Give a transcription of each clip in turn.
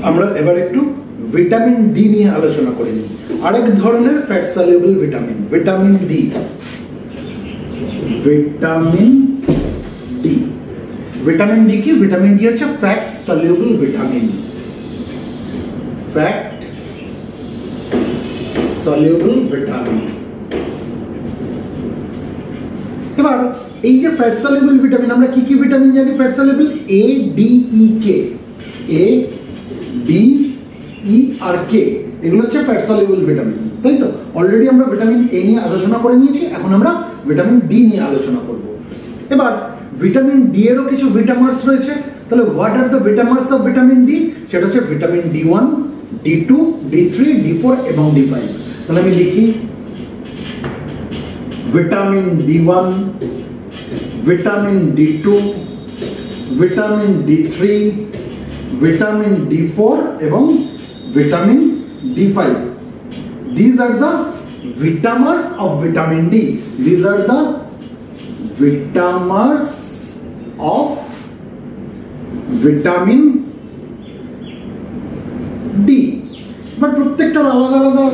আমরা এবার একটু ভিটামিন ডি নিয়ে আলোচনা করে নিই। আরেক ধরনের fat soluble vitamin, vitamin D. Vitamin D, vitamin D কি? ভিটামিন ডি হচ্ছে fat soluble vitamin, fat soluble vitamin. এবার এই যে ফ্যাট সলিউবল ভিটামিন, আমরা কি কি ভিটামিন জানি ফ্যাট সলিউবল? এ, ডি, ই, কে। এ, ডি, ই আর কে, এগুলো হচ্ছে ফ্যাট সলিউবল ভিটামিন, তাই তো? অলরেডি আমরা ভিটামিন এ নিয়ে আলোচনা করে নিয়েছি, এখন আমরা ভিটামিন ডি নিয়ে আলোচনা করব। এবার ভিটামিন ডি এরও কিছু ভিটামার্স রয়েছে, তাহলে what are the vitamers of vitamin D? সেটা হচ্ছে vitamin D one, D two, D three, D four এবং ডি ফাইভ। তাহলে আমি লিখি vitamin D one, vitamin D two, vitamin D three, vitamin D four এবং vitamin D five. These are the vitamins of vitamin D. These are the vitamins of vitamin D. But প্রত্যেকটার আলাদা আলাদা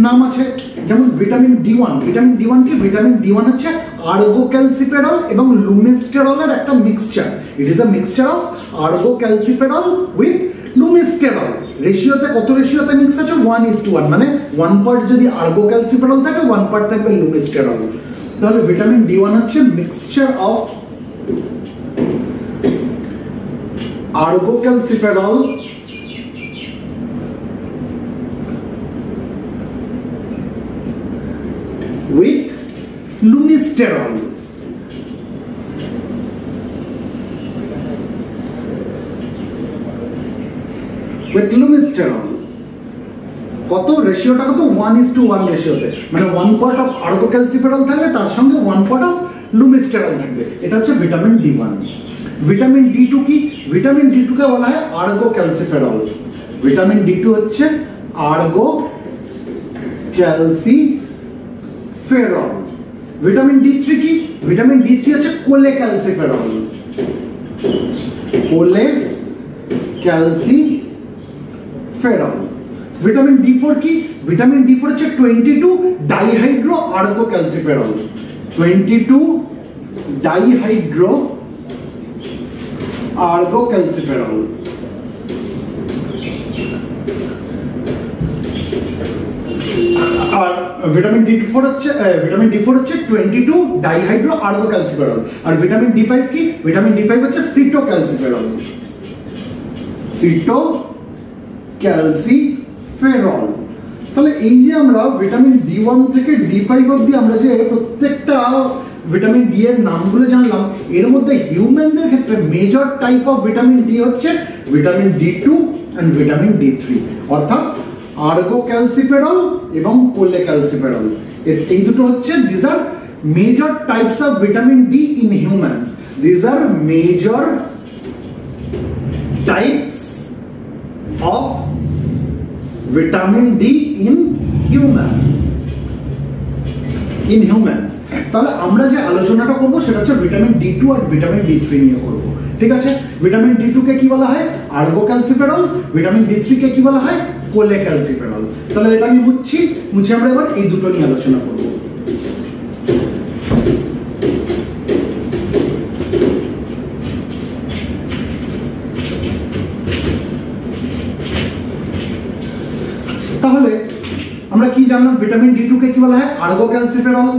নাম আছে। যেমন vitamin D one, vitamin D one কি? Vitamin D one হচ্ছে ergocalciferol এবং লুমিস্টেরলের একটা mixture. It is a mixture of ergocalciferol with lumisterol. রেশিওতে কত রেশিওতে মিক্স আছে? 1:1, মানে 1 পার্ট যদি আর্গোক্যালসিফেরল থাকে 1 পার্ট থাকবে লুমিস্টেরল। তাহলে ভিটামিন ডি ওয়ান হচ্ছে mixture of ergocalciferol with lumisterol. With lumisterol কত রেশিওটা? কত? 1:1 রেশিওতে, মানে 1 পার্ট অফ আর্গোক্যালসিফেরল থাকবে, তার সঙ্গে 1 পার্ট অফ লুমিস্টেরল থাকবে। এটা হচ্ছে vitamin D one. Vitamin D two কি? ভিটামিন ডি টু কে বলা হয় আর্গোক্যালসিফেরল। ভিটামিন ডি টু হচ্ছে আর্গোক্যালসিফেরল। ভিটামিন ডি থ্রি কি? ভিটামিন ডি থ্রি হচ্ছে cholecalciferol. Cholecalciferol. Vitamin D four কি? ভিটামিন ডি ফোর হচ্ছে 22 ডাইহাইড্রো আর্গোক্যালসিফেরল। 22 dihydro ergocalciferol. আর ভিটামিন ডি ফোর হচ্ছে 22 ডাইহাইড্রো আর্গোক্যালসিফেরল। আর ভিটামিন ডি ফাইভ কি? Vitamin D five হচ্ছে সিটোক্যালসিফেরল। সিটোক্যালসিফেরল। তাহলে এই যে আমরা ভিটামিন ডি ওয়ান থেকে ডি ফাইভ অব্দি আমরা যে প্রত্যেকটা ভিটামিন ডি এর নামগুলো জানলাম, এর মধ্যে হিউম্যানদের ক্ষেত্রে major type of vitamin D হচ্ছে vitamin D two and vitamin D three, অর্থাৎ আর্গোক্যালসিফেরল এবং কোলেক্যালসিফেরল। এই দুটো হচ্ছে this are major types of vitamin D in humans. This are major types of vitamin D in humans. তাহলে আমরা যে আলোচনাটা করবো সেটা হচ্ছে ভিটামিন ডি টু আর ভিটামিন ডি থ্রি নিয়ে করবো, ঠিক আছে? ভিটামিন ডি টু কে কি বলা হয়? আর্গোক্যালসিফেরল। ভিটামিন ডি থ্রি কে কি বলা হয়? কোলেক্যালসিফেরল। তাহলে এটা আমি মুছে আমরা এবার এই দুটো নিয়ে আলোচনা করব। তাহলে আমরা কি জানলাম? ভিটামিন ডি টু কে কি বলা হয়? আর্গোক্যালসিফেরল।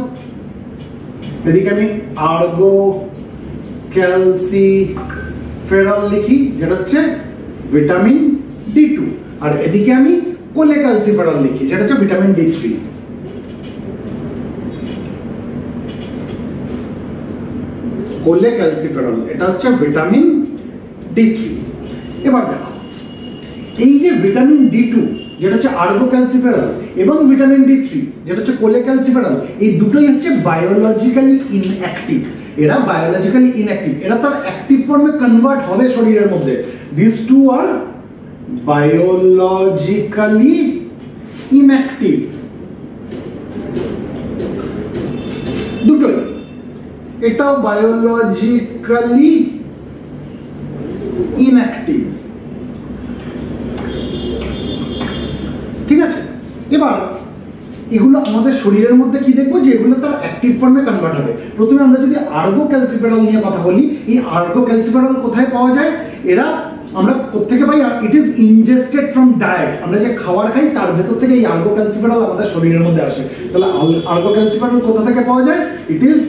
এদিকে আমি আর্গোক্যালসিফেরল লিখি, যেটা হচ্ছে ভিটামিন ডি টু। আর এদিকে আমি কোলেক্যালসিফেরল লিখি, যেটা হচ্ছে ভিটামিন ডি থ্রি। কোলেক্যালসিফেরল, এটা হচ্ছে ভিটামিন ডি থ্রি। এবার দেখো, এই যে ভিটামিন ডি টু যেটা হচ্ছে আর্গোক্যালসিফেরল এবং ভিটামিন ডি থ্রি যেটা হচ্ছে কোলেক্যালসিফেরল, এই দুটোই হচ্ছে বায়োলজিক্যালি ইনঅ্যাক্টিভ। এরা বায়োলজিক্যালি ইনঅ্যাক্টিভ, এরা তার অ্যাক্টিভ ফর্মে কনভার্ট হবে শরীরের মধ্যে। This two are biologically inactive, দুটোই। এটাও বায়োলজিক্যালি ইনঅ্যাক্টিভ। এবার এগুলো আমাদের শরীরের মধ্যে কি দেখবো, যে এগুলো তার অ্যাক্টিভ ফর্মে কনভার্ট হবে। প্রথমে আমরা যদি আর্গোক্যালসিফেরল নিয়ে কথা বলি, এই আর্গোক্যালসিফেরল কোথায় পাওয়া যায়? এরা আমরা কোত্থেকে পাই? It is ingested from diet. আমরা যে খাবার খাই তার ভেতর থেকে এই আর্গোক্যালসিফেরল আমাদের শরীরের মধ্যে আসে। তাহলে আর্গোক্যালসিফেরল কোথা থেকে পাওয়া যায়? ইট ইজ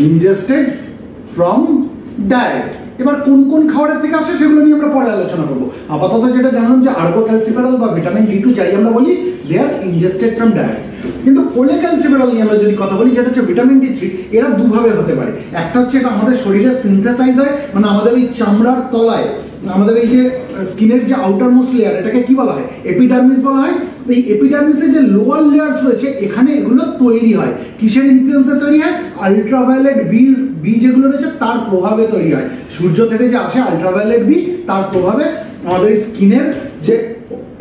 ইনজেস্টেড ফ্রম ডায়েট। এবার কোন কোন খাবারের থেকে আসে সেগুলো নিয়ে আমরা পরে আলোচনা করবো। আপাতত যেটা জানলাম যে আর্গোক্যালসিফেরল বা ভিটামিন ডি টু যাই আমরা বলি, দে আর ইনজেস্টেড ফ্রম ডায়েট। কিন্তু কোলেক্যালসিফেরল নিয়ে আমরা যদি কথা বলি, যেটা হচ্ছে ভিটামিন ডি থ্রি, এরা দুভাবে হতে পারে। একটা হচ্ছে এটা আমাদের শরীরে সিনথেসাইজ হয়, মানে আমাদের এই চামড়ার তলায়, আমাদের এই যে স্কিনের যে আউটার মোস্ট লেয়ার, এটাকে কি বলা হয়? এপিডার্মিস বলা হয়। এই এপিডার্মিসের যে লোয়ার লেয়ার্স রয়েছে, এখানে এগুলো তৈরি হয়। কিসের ইনফ্লুয়েন্সে তৈরি হয়? আলট্রাভায়োলেট বি যেগুলো রয়েছে তার প্রভাবে তৈরি হয়। সূর্য থেকে যে আসে আলট্রাভায়োলেট বি, তার প্রভাবে আমাদের স্কিনের যে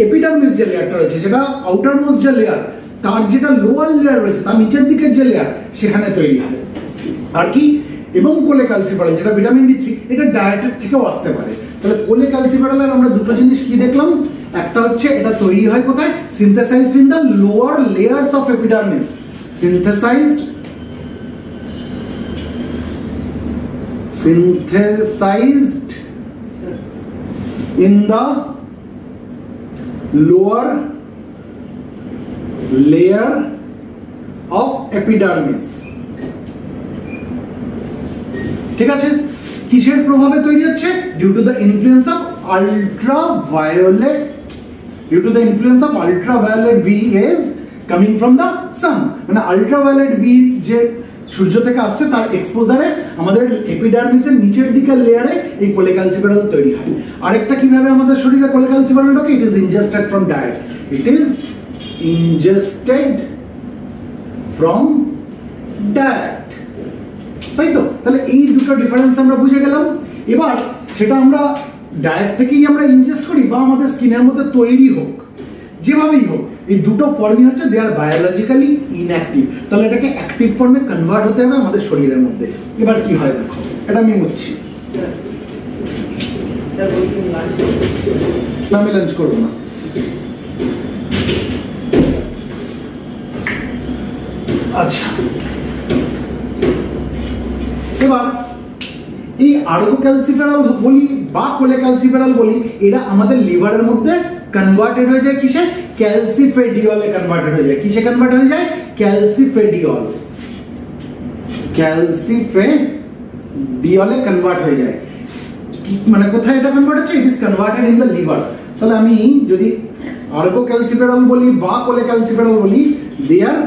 এপিডার্মিস যে লেয়ারটা রয়েছে, যেটা আউটার মোস্ট যে লেয়ার, তার যেটা লোয়ার লেয়ার রয়েছে, তার নিচের দিকের যে লেয়ার, সেখানে তৈরি হয়। আর কি? এবং কোলেক্যালসিফেরল যেটা ভিটামিন ডি থ্রি, এটা ডায়েটের থেকেও আসতে পারে। তাহলে কোলেক্যালসিফেরলের আমরা দুটো জিনিস কি দেখলাম? একটা হচ্ছে এটা তৈরি হয় কোথায়? Synthesised in the lower layers of epidermis. synthesized in the lower layer of epidermis। ঠিক আছে? কিসের প্রভাবে তৈরি হচ্ছে? Due to the influence of ultraviolet B rays coming from the sun. মানে আলট্রাভায়োলেট বি যে সূর্য থেকে আসছে, তার এক্সপোজারে আমাদের এপিডার্মিসের নিচের দিকের লেয়ারে এই কোলেক্যালসিফেরল তৈরি হয়। আরেকটা কিভাবে আমাদের শরীরে কোলেক্যালসিফেরল ঢোকে? ইট is ingested from diet. It is ingested from diet. তাই তো? তাহলে এই দুটো ডিফারেন্স আমরা বুঝে গেলাম। এবার সেটা আমরা ডায়েট থেকেই আমরা ইনজেস্ট করি বা আমাদের স্কিনের মধ্যে তৈরি হোক, যেভাবেই হোক, এই দুটো ফর্মই হচ্ছে দে আর বায়োলজিক্যালি ইনঅ্যাক্টিভ। তাহলে এটাকে অ্যাক্টিভ ফর্মে কনভার্ট হতে হবে আমাদের শরীরের মধ্যে। এবার কি হয় দেখো, এটা আমি মুছছি, আমি লাঞ্চ করবো না। আচ্ছা, এবার এই আর্গোক্যালসিফেরল বলি বা কোলেক্যালসিফেরল বলি, এরা আমাদের লিভারের মধ্যে কনভার্টেড হয়ে যায় কিসে? ক্যালসিফেডিওলে কনভার্টেড হয়ে যায়। কিসে কনভার্ট হয়ে যায়? ক্যালসিফেডিওল। ক্যালসিফেডিওলে কনভার্ট হয়ে যায়। মানে কোথায় এটা কনভার্ট হচ্ছে? It is converted in the liver. তাহলে আমি যদি আর্গোক্যালসিফেরল বলি বা কোলেক্যালসিফেরল বলি, দে আর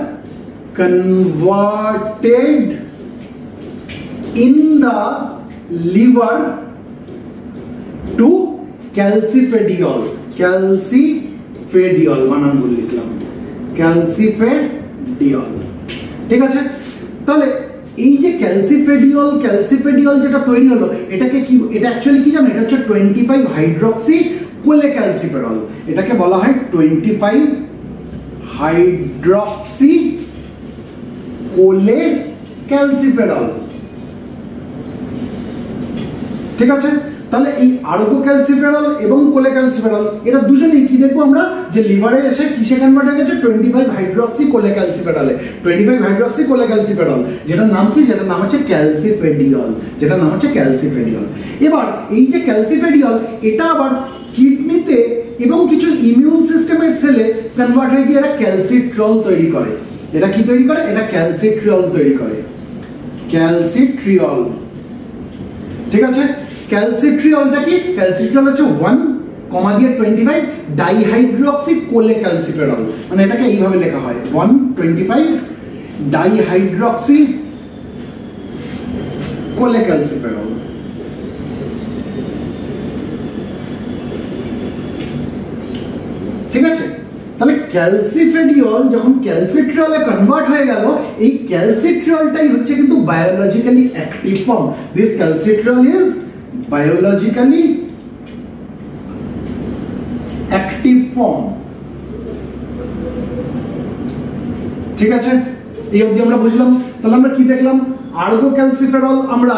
converted in the liver to calcifediol। calcifediol বানান ভুল লিখলাম, calcifediol। ঠিক আছে? তাহলে এই যে ক্যালসিফেডিol যেটা তৈরি হলো, এটাকে কি, এটা অ্যাকচুয়ালি কি জানো? এটা হচ্ছে 25 হাইড্রক্সি কোলেক্যালসিফেরল। এটাকে বলা হয় 25 হাইড্রক্সি কোলেক্যালসিফেরল। ঠিক আছে? তাহলে এই আর্গোক্যালসিফেরল এবং কোলেক্যালসিফেরল এরা দুজনেই কি দেখবো আমরা, যে লিভারে এসে কিসে কনভার্ট হয়ে গেছে? 25 হাইড্রক্সি কোলেক্যালসিফেরলে। 25 হাইড্রক্সি কোলেক্যালসিফেরল, যেটার নাম কি? যেটার নাম হচ্ছে ক্যালসিফেডিওল। যেটার নাম হচ্ছে ক্যালসিফেডিওল। এবার এই যে ক্যালসিফেডিওল, এটা আবার কিডনিতে এবং কিছু ইমিউন সিস্টেমের সেলে কনভার্ট হয়ে গিয়ে এটা ক্যালসিট্রল তৈরি করে। এটা কি তৈরি করে? এটা ক্যালসিট্রিয়ল তৈরি করে। ক্যালসিট্রিয়ল। ঠিক আছে? ক্যালসিট্রিয়লটা কি? ক্যালসিট্রিয়ল হচ্ছে 1,25 ডাইহাইড্রক্সি কোলেক্যালসিফেরল। মানে এটাকে এইভাবে লেখা হয় 125 ডাইহাইড্রক্সি কোলেক্যালসিফেরল। ঠিক আছে? তাহলে ক্যালসিফেডিওল যখন ক্যালসিট্রিয়লে কনভার্ট হয়ে গেল, এই ক্যালসিট্রিয়লটাই হচ্ছে কিন্তু biologically active form. This ক্যালসিট্রিয়ল is biologically active form. ঠিক আছে? এই অবধি আমরা বুঝলাম। তাহলে আমরা কি দেখলাম? আর্গোক্যালসিফেরল আমরা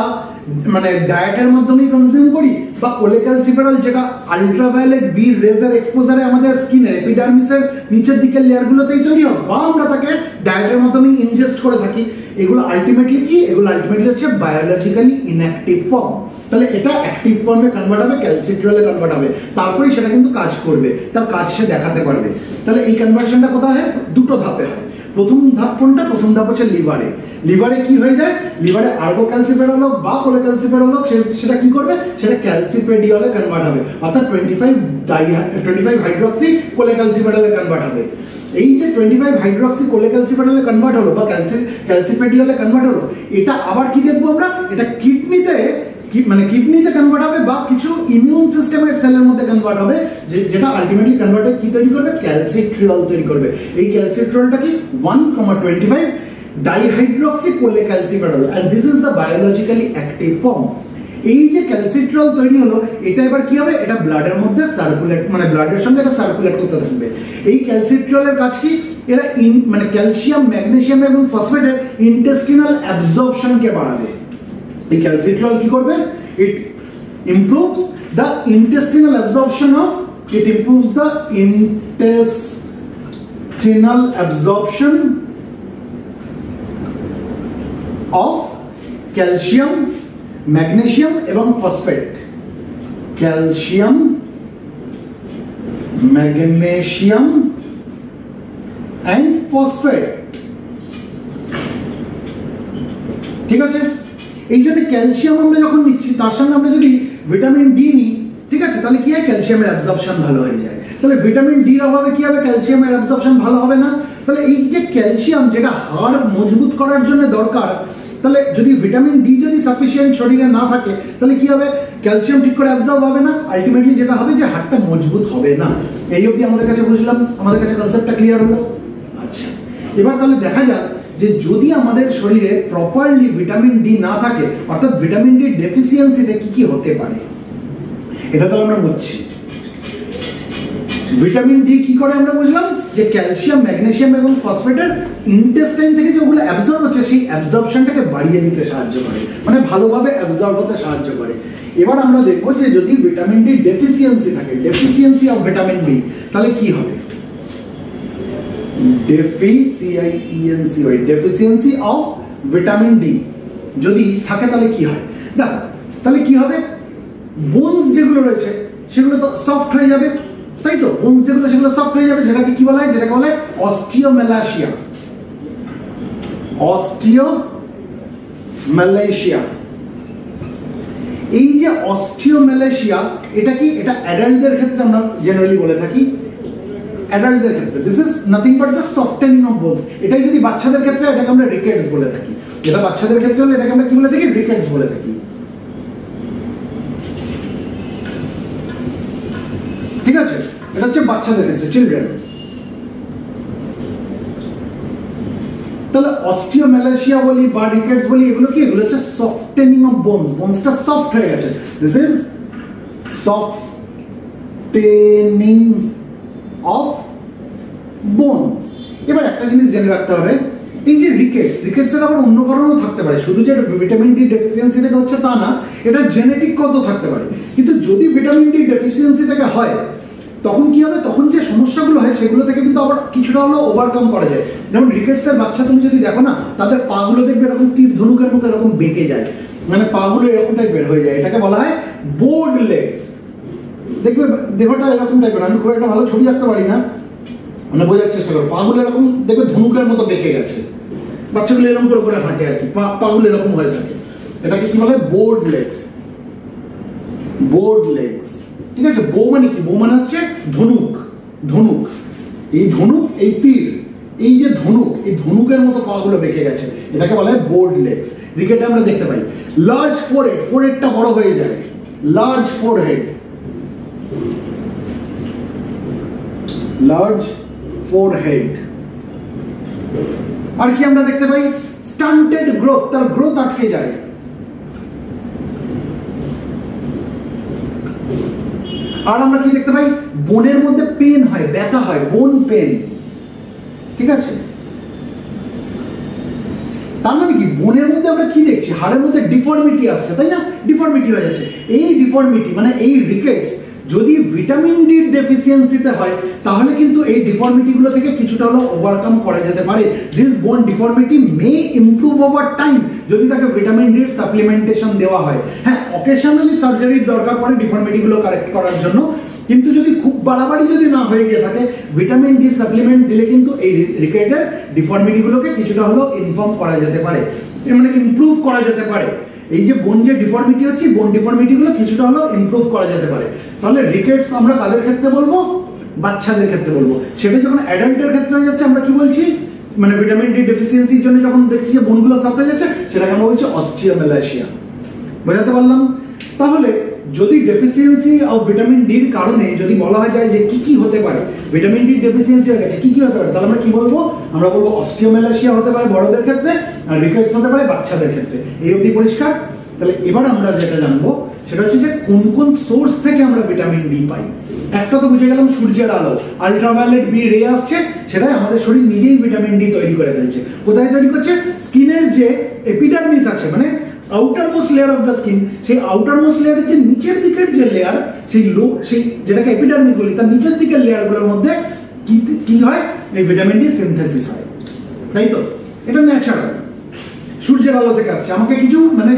মানে ডায়েটের মাধ্যমেই কনজিউম করি, বা কোলেক্যালসিফেরল যেটা আলট্রাভায়োলেট বি রেজার এক্সপোজারে আমাদের স্কিনের এপিডার্মিসের নিচের দিকের লেয়ারগুলোতেই তৈরি হয়, বা আমরা তাকে ডায়েটের মাধ্যমে ইনজেস্ট করে থাকি, এগুলো আলটিমেটলি কি, এগুলো আলটিমেটলি হচ্ছে বায়োলজিক্যালি ইনঅ্যাক্টিভ ফর্ম। তাহলে এটা অ্যাক্টিভ ফর্মে কনভার্ট হবে, ক্যালসিট্রিওলে কনভার্ট হবে, তারপরেই সেটা কিন্তু কাজ করবে, তার কাজ সে দেখাতে পারবে। তাহলে এই কনভার্সনটা কোথায় হয়? দুটো ধাপে হয়। প্রথম ধাপ কোনটা? প্রথম ধাপ হচ্ছে লিভারে। লিভারে কি হয়ে যায়? লিভারে আর্গোক্যালসিফেরল হোক বা কোলেক্যালসিফেরল হোক, সেটা কি করবে? সেটা ক্যালসিফেডিওলে কনভার্ট হবে, অর্থাৎ 25 হাইড্রক্সি কোলেক্যালসিফেরলে কনভার্ট হবে। এই যে 25 হাইড্রক্সি কোলেক্যালসিফেরলে কনভার্ট হলো বা ক্যালসিফেডিওলে কনভার্ট হলো, এটা আবার কি দেখবো আমরা? এটা কিডনিতে মানে কিডনিতে কনভার্ট হবে বা কিছু ইমিউন সিস্টেমের সেলের মধ্যে কনভার্ট হবে, যেটা আলটিমেটলি কনভার্ট হয়ে কি তৈরি করবে? ক্যালসিট্রিওল তৈরি করবে। এই ক্যালসিট্রিওলটা কি 1,25 dihydroxy cholecalciferol, and this is the biologically active form. এই যে ক্যালসিট্রিওল তৈরি হলো, এটা এবার কি হবে? এটা ব্লাডের মধ্যে সার্কুলেট, মানে ব্লাডের সঙ্গে এটা সার্কুলেট করতে থাকবে। এই ক্যালসিট্রিওলের কাজ কি? এরা মানে ক্যালসিয়াম, ম্যাগনেসিয়াম এবং ফসফেটের ইন্টেস্টিনাল অ্যাবজর্পশনকে বাড়াবে। এই ক্যালসিট্রিওল কি করবে? It improves the intestinal absorption of, it improves the intestinal absorption of calcium, magnesium এবং phosphate. Calcium, magnesium and phosphate, ঠিক আছে? এই জন্য ক্যালসিয়াম আমরা যখন নিচ্ছি, তার সঙ্গে আমরা যদি ভিটামিন ডি নিই, ঠিক আছে, তাহলে কি হয়? ক্যালসিয়ামের অ্যাবজর্পশন ভালো হয়ে যায়। তাহলে ভিটামিন ডির অভাবে কি হবে? ক্যালসিয়ামের অ্যাবজর্পশন ভালো হবে না। তাহলে এই যে ক্যালসিয়াম, যেটা হাড় মজবুত করার জন্য দরকার, তাহলে যদি ভিটামিন ডি যদি সাফিসিয়েন্ট শরীরে না থাকে, তাহলে কি হবে? ক্যালসিয়াম ঠিক করে অ্যাবজর্ব হবে না, আলটিমেটলি যেটা হবে যে হাড়টা মজবুত হবে না। এই অবধি আমাদের কাছে বুঝলাম, আমাদের কাছে কনসেপ্টটা ক্লিয়ার হলো। আচ্ছা, এবার তাহলে দেখা যাক যে যদি আমাদের শরীরে প্রপারলি ভিটামিন ডি না থাকে, অর্থাৎ ভিটামিন ডি ডেফিসিয়েন্সিতে কি কি হতে পারে, এটা তো আমরা বুঝছি। ভিটামিন ডি কি করে আমরা বুঝলাম? যে ক্যালসিয়াম, ম্যাগনেসিয়াম এবং ফসফেটের ইন্টেস্টাইন থেকে যেগুলো অ্যাবজর্ব হচ্ছে, সেই অ্যাবজর্পশনটাকে বাড়িয়ে দিতে সাহায্য করে, মানে ভালোভাবে অ্যাবজর্ব হতে সাহায্য করে। এবার আমরা দেখবো যে যদি ভিটামিন ডি ডেফিসিয়েন্সি থাকে, ডেফিসিয়েন্সি অফ ভিটামিন ডি, তাহলে কি হবে? ডেফিসিয়েন্সি অফ ভিটামিন ডি যদি থাকে, তাহলে কি হয়? দেখো, তাহলে কি হবে? বোনস যেগুলো রয়েছে সেগুলো তো সফট হয়ে যাবে, তাই তো? বোনস যেগুলো সেগুলো সফট হয়ে যাবে, যেটাকে কি বলা হয়? যেটাকে বলা হয় অস্টিওমেলাসিয়া। অস্টিওমেলাসিয়া, এই যে অস্টিওমেলাসিয়া, এটা কি? এটা অ্যাডাল্টদের ক্ষেত্রে আমরা জেনারেলি বলে থাকি, অ্যাডাল্টদের ক্ষেত্রে this is nothing but the softening of bones. এটাই যদি বাচ্চাদের ক্ষেত্রে, এটাকে আমরা রিকেটস বলে থাকি। যেটা বাচ্চাদের ক্ষেত্রে হলে এটাকে আমরা কি বলে থাকি? রিকেটস বলে থাকি, ঠিক আছে? এটা হচ্ছে বাচ্চাদের ক্ষেত্রে, চিলড্রেন্স। তাহলে অস্টিওমেলাসিয়া বলি বা রিকেটস বলি, এগুলো কি? এগুলো হচ্ছে সফটেনিং অফ বোনস, বোনসটা সফট হয়ে গেছে। This is softening of bones. এবার একটা জিনিস জেনে রাখতে হবে, এই যে রিকেটসের আবার অন্য কারণও থাকতে পারে, শুধু যে ভিটামিন ডি ডেফিসিয়েন্সি থেকে হচ্ছে তা না, এটা জেনেটিক কজও থাকতে পারে। কিন্তু যদি ভিটামিন ডি ডেফিসিয়েন্সি থেকে হয়, তখন কি হবে? তখন যে সমস্যাগুলো হয় সেগুলো থেকে কিন্তু আবার কিছুটা হলেও ওভারকাম করা যায়। যেমন রিকেটসের বাচ্চা তুমি যদি দেখো না, তাদের পাগুলো দেখবে এরকম তীর ধনুকের মতো এরকম বেঁকে যায়, মানে পাগুলো এরকম টাইপের হয়ে যায়। এটাকে বলা হয় বোর্ড লেগস। দেখবে দেহটা এরকম টাইপের, আমি খুব একটা ভালো ছবি আঁকতে পারি না, মানে বোঝার চেষ্টা করো। পাগুলো এরকম দেখবে ধনুকের মতো বেঁকে গেছে, বাচ্চাগুলো এরকম করে করে হাঁটে আর কি, পাগুলো এরকম হয়ে থাকে। এটাকে কি বলে? Board legs. বোর্ড লেগস, ঠিক আছে? বো মানে কি? বো মানে হচ্ছে ধনুক। ধনুক, এই ধনুক, এই তীর, এই যে ধনুক, এই ধনুকের মতো পাগুলো বেঁকে গেছে, এটাকে বলা হয় বোর্ড লেগস। ক্রিকেটে আমরা দেখতে পাই লার্জ ফোরহেড, ফোরহেডটা বড় হয়ে যায়, লার্জ ফোরহেড, লার্জ ফোরহেড। আর কি আমরা দেখতে পাই? স্টান্টেড গ্রোথ, তার গ্রোথ আটকে যায়। আর আমরা কি দেখতে পাই? বোনের মধ্যে পেন হয়, ব্যথা হয়, বোন পেন, ঠিক আছে? তার মানে কি বোনের মধ্যে আমরা কি দেখছি, হাড়ের মধ্যে ডিফর্মিটি আসছে, তাই না? ডিফর্মিটি হয়ে যাচ্ছে। এই ডিফর্মিটি মানে এই রিকেটস যদি ভিটামিন ডি ডেফিসিয়েন্সিতে হয় তাহলে কিন্তু এই ডিফর্মিটিগুলো থেকে কিছুটা হলেও ওভারকাম করা যেতে পারে। দিস বোন ডিফর্মিটি মে ইমপ্রুভ ওভার টাইম যদি তাকে ভিটামিন ডির সাপ্লিমেন্টেশন দেওয়া হয়। হ্যাঁ, অকেশনালি সার্জারির দরকার পড়ে ডিফর্মিটিগুলো কারেক্ট করার জন্য, কিন্তু যদি খুব বাড়াবাড়ি যদি না হয়ে গিয়ে থাকে ভিটামিন ডি সাপ্লিমেন্ট দিলে কিন্তু এই রিকেটের ডিফর্মিটিগুলোকে কিছুটা হলেও ইনফর্ম করা যেতে পারে, মানে ইমপ্রুভ করা যেতে পারে। এই যে বোন যে ডিফর্মিটি হচ্ছে, বোন ডিফর্মিটিগুলো কিছুটা হলেও ইমপ্রুভ করা যেতে পারে। তাহলে রিকেটস আমরা কাদের ক্ষেত্রে বলবো? বাচ্চাদের ক্ষেত্রে বলবো। সেটা যখন অ্যাডাল্টের ক্ষেত্রে হয়ে যাচ্ছে আমরা কি বলছি, মানে ভিটামিন ডি ডেফিসিয়েন্সির জন্য যখন দেখছি যে বোনগুলো সফট হয়ে যাচ্ছে সেটাকে আমরা বলছি অস্টিওমেলাসিয়া। বোঝাতে পারলাম? তাহলে যদি ডেফিসিয়েন্সি অফ ভিটামিন ডির কারণে যদি বলা হয় যায় যে কি কি হতে পারে, ভিটামিন ডি ডেফিসিয়েন্সি হয়ে গেছে কি কি হতে পারে, তাহলে আমরা কি বলবো? আমরা বলবো অস্টিওমেলাসিয়া হতে পারে বড়দের ক্ষেত্রে, আর রিকেটস হতে পারে বাচ্চাদের ক্ষেত্রে। এই অবধি পরিষ্কার? তাহলে এবার আমরা যেটা জানবো সেটা হচ্ছে যে কোন কোন সোর্স থেকে আমরা ভিটামিন ডি পাই। একটা তো বুঝে গেলাম সূর্যের আলো, আলট্রাভায়োলেট বি রে আসছে, সেটাই আমাদের শরীর নিজেই ভিটামিন ডি তৈরি করে ফেলছে। কোথায় তৈরি করছে? স্কিনের যে এপিডার্মিস আছে, মানে outer most layer of the skin, সেই আউটার মোস্ট লেয়ারের যে নিচের দিকের যে লেয়ার, সেই যেটাকে এপিডার্মিস বলি, তার নিচের দিকের লেয়ারগুলোর মধ্যে কি হয়? এই ভিটামিন ডি সিনথেসিস হয়, তাই তো? এটা ন্যাচারাল, সূর্যের আলো থেকে আসছে, আমাকে কিছু মানে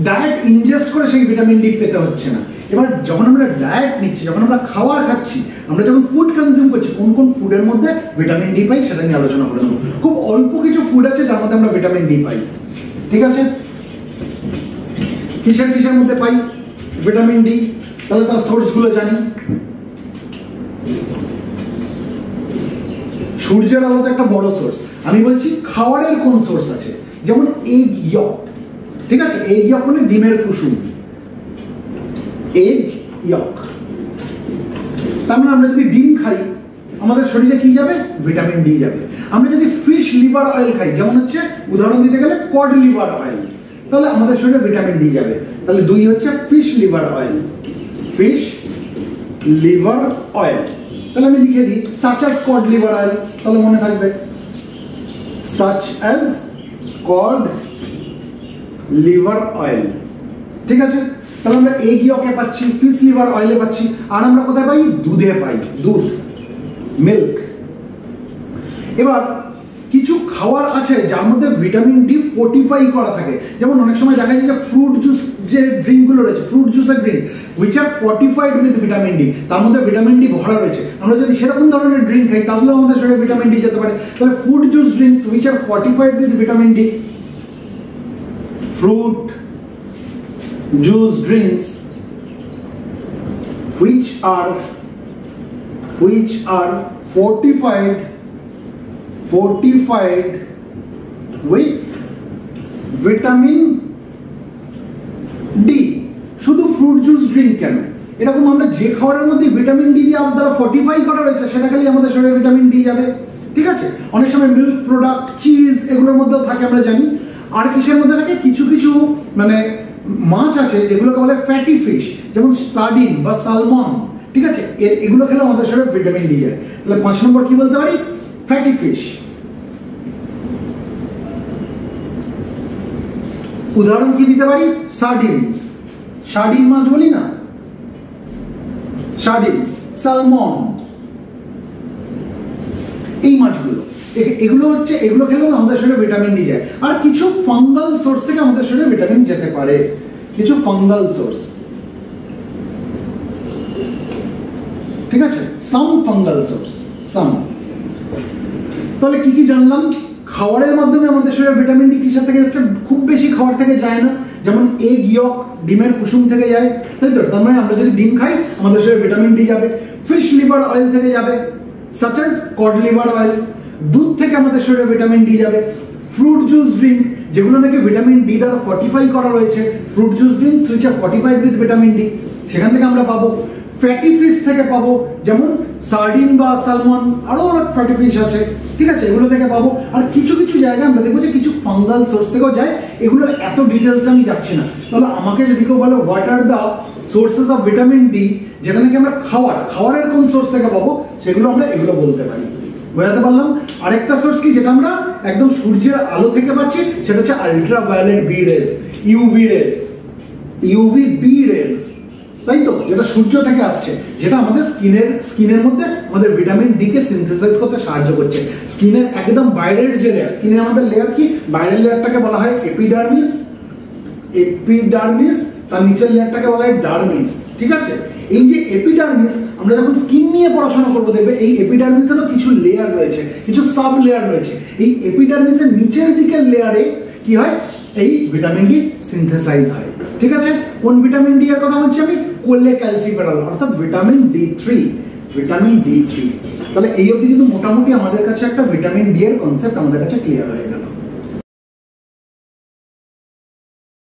ডায়েট ইনজেস্ট করে সেই ভিটামিন ডি পেতে হচ্ছে না। এবার যখন আমরা ডায়েট নিচ্ছি, যখন আমরা খাবার খাচ্ছি, আমরা যখন ফুড কনজিউম করছি, কোন কোন ফুডের মধ্যে ভিটামিন ডি পাই সেটা নিয়ে আলোচনা করে দেবো। খুব অল্প কিছু ফুড আছে যার মধ্যে আমরা ভিটামিন ডি পাই, ঠিক আছে? কিসের কিসের মধ্যে পাই ভিটামিন ডি? তাহলে তার সোর্সগুলো জানি। সূর্যের আলো তো একটা বড় সোর্স। আমি বলছি খাবারের কোন সোর্স আছে, যেমন এগ ইয়ক, ঠিক আছে? এগ ইয়ক মানে ডিমের কুসুম, এগ ইয়ক। তার মানে আমরা যদি ডিম খাই আমাদের শরীরে কি যাবে? ভিটামিন ডি যাবে। আমরা যদি ফিশ লিভার অয়েল খাই, যেমন হচ্ছে উদাহরণ দিতে গেলে কড লিভার অয়েল, তাহলে আমাদের শরীরে ভিটামিন ডি যাবে। তাহলে দুই হচ্ছে fish liver oil, fish liver oil. তাহলে আমি লিখে দিই such as cod liver oil, তাহলে মনে থাকবে such as cod liver oil, ঠিক আছে? তাহলে আমরা এগ ইয়কে পাচ্ছি, ফিশ লিভার অয়েলে পাচ্ছি, আর আমরা কোথায় পাই? দুধে পাই, দুধ, মিল্ক। এবার কিছু খাবার আছে যার মধ্যে ভিটামিন ডি ফোর্টিফাই করা থাকে, যেমন অনেক সময় দেখা যায় যে ফ্রুট জুস যে ড্রিঙ্কগুলো রয়েছে, ফ্রুট জুসের drink which are fortified with vitamin D, তার মধ্যে ভিটামিন ডি ভরা রয়েছে। আমরা যদি সেরকম ধরনের ড্রিঙ্ক খাই তাহলেও আমাদের শরীরে ভিটামিন ডি যেতে পারে। তাহলে fruit juice drinks which are fortified with vitamin D, fruit juice drinks which are fortified with vitamin D। শুধু ফ্রুট জুস ড্রিঙ্ক কেন? এরকম আমরা যে খাবারের মধ্যে ভিটামিন ডি দিয়ে দ্বারা ফর্টিফাই করা রয়েছে সেটা খালি আমাদের শরীরে ভিটামিন ডি যাবে, ঠিক আছে? অনেক সময় মিল্ক প্রোডাক্ট, চিজ এগুলোর মধ্যেও থাকে আমরা জানি। আর কিসের মধ্যে থাকে? কিছু কিছু মানে মাছ আছে যেগুলোকে বলে ফ্যাটি ফিশ, যেমন সার্ডিন বা সালমন, ঠিক আছে? এগুলো খেলে আমাদের শরীরে ভিটামিন ডি যায়। তাহলে 5 নম্বর কি বলতে পারি? Fatty fish. উদাহরণ কি দিতে পারি? সার্ডিনস, সার্ডিন মাছ বলি না, সার্ডিনস, সালমন, এই মাছগুলো, এগুলো হচ্ছে, এগুলো খেলেও আমাদের শরীরে ভিটামিন ডি যায়। আর কিছু ফাঙ্গাল সোর্স থেকে আমাদের শরীরে ভিটামিন যেতে পারে, কিছু ফাঙ্গাল সোর্স, ঠিক আছে? সাম ফাঙ্গাল সোর্স, সাম। তাহলে কি কি জানলাম? খাবারের মাধ্যমে আমাদের শরীরে ভিটামিন ডি কিসের থেকে যাচ্ছে? খুব বেশি খাবার থেকে যায় না, যেমন এগ ইয়ক ডিমের কুসুম থেকে যায়, তাই তো? তার মানে আমরা যদি ডিম খাই আমাদের শরীরে ভিটামিন ডি যাবে। ফিশ লিভার অয়েল থেকে যাবে, such as cod liver oil. দুধ থেকে আমাদের শরীরে ভিটামিন ডি যাবে। ফ্রুট জুস ড্রিঙ্ক যেগুলো নাকি ভিটামিন ডি দ্বারা ফর্টিফাই করা রয়েছে, fruit juice drink which are fortified with vitamin D, সেখান থেকে আমরা পাবো। ফ্যাটি ফিশ থেকে পাবো, যেমন সার্ডিন বা সালমন, আরো অনেক ফ্যাটি ফিশ আছে, ঠিক আছে? এগুলো থেকে পাবো। আর কিছু কিছু জায়গায় আমরা দেখবো যে কিছু ফাঙ্গাল সোর্স থেকেও যায়, এগুলোর এত ডিটেলস আমি যাচ্ছি না। তাহলে আমাকে যদি কেউ বলে what are the sources of vitamin D, যেটা নাকি আমরা খাবারের কোন সোর্স থেকে পাবো, সেগুলো আমরা এগুলো বলতে পারি। বোঝাতে পারলাম? আরেকটা সোর্স কি, যেটা আমরা একদম সূর্যের আলো থেকে পাচ্ছি, সেটা হচ্ছে ultraviolet B rays, UV rays, UV B rays, তাই তো, যেটা সূর্য থেকে আসছে, যেটা আমাদের স্কিনের মধ্যে আমাদের ভিটামিন ডি কে সিনথেসাইজ করতে সাহায্য করছে। স্কিনের একদম বাইরের যে লেয়ার, স্কিনের আমাদের লেয়ার কি, বাইরের লেয়ারটাকে বলা হয় এপিডার্মিস, এপিডার্মিস, তার নিচের লেয়ারটাকে বলা হয় ডার্মিস, ঠিক আছে। এই যে এপিডার্মিস, আমরা যখন স্কিন নিয়ে পড়াশোনা করবো দেখবে এই এপিডার্মিসেরও কিছু লেয়ার রয়েছে, কিছু সাব লেয়ার রয়েছে। এই এপিডার্মিসের নিচের দিকের লেয়ারে কি হয়, এই ভিটামিন ডি সিনথেসাইজ হয়, ঠিক আছে। কোন ভিটামিন ডি এর কথা বলছি আমি, কোলেক্যালসিফেরল, অর্থাৎ ভিটামিন D3, ভিটামিন D3। তাহলে এই অবধি কিন্তু মোটামুটি আমাদের কাছে একটা ভিটামিন ডি এর কনসেপ্ট আমাদের কাছে ক্লিয়ার হয়ে গেল।